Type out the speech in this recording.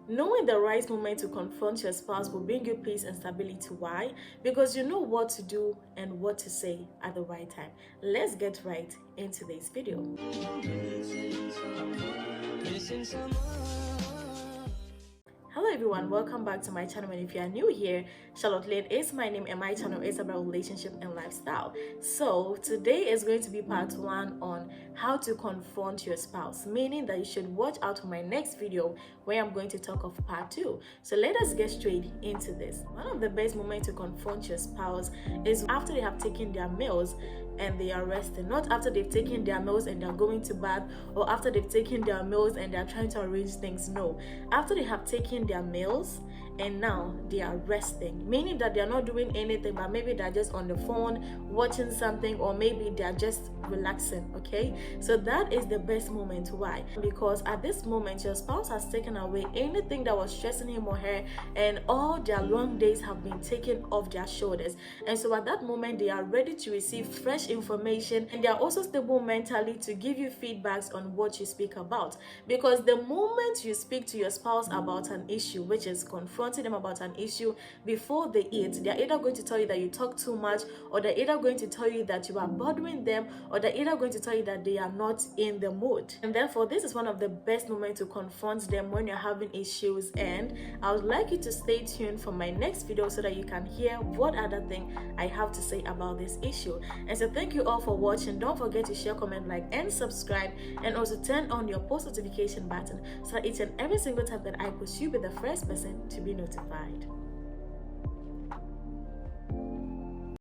Knowing the right moment to confront your spouse will bring you peace and stability. Why? Because you know what to do and what to say at the right time. Let's get right into this video. Hello everyone, welcome back to my channel, and if you are new here, Charlotte Lane is my name and my channel is about relationship and lifestyle. So today is going to be part 1 on how to confront your spouse, meaning that you should watch out for my next video where I'm going to talk of part 2. So let us get straight into this. One of the best moments to confront your spouse is after they have taken their meals and they are resting, not after they've taken their meals and they're going to bath, or after they've taken their meals and they're trying to arrange things. No, after they have taken their meals and now they are resting, meaning that they're not doing anything, but maybe they're just on the phone watching something, or maybe they're just relaxing. Okay, so that is the best moment. Why? Because at this moment your spouse has taken away anything that was stressing him or her, and all their long days have been taken off their shoulders, and so at that moment they are ready to receive fresh information, and they are also stable mentally to give you feedbacks on what you speak about. Because the moment you speak to your spouse about an issue, which is confronting them about an issue before they eat, they're either going to tell you that you talk too much, or they're either going to tell you that you are bothering them, or they're either going to tell you that they are not in the mood. And therefore this is one of the best moments to confront them when you're having issues. And I would like you to stay tuned for my next video so that you can hear what other thing I have to say about this issue. And so thank you all for watching. Don't forget to share, comment, like, and subscribe, and also turn on your post notification button so that each and every single time that I post, you'll be the first person to be notified.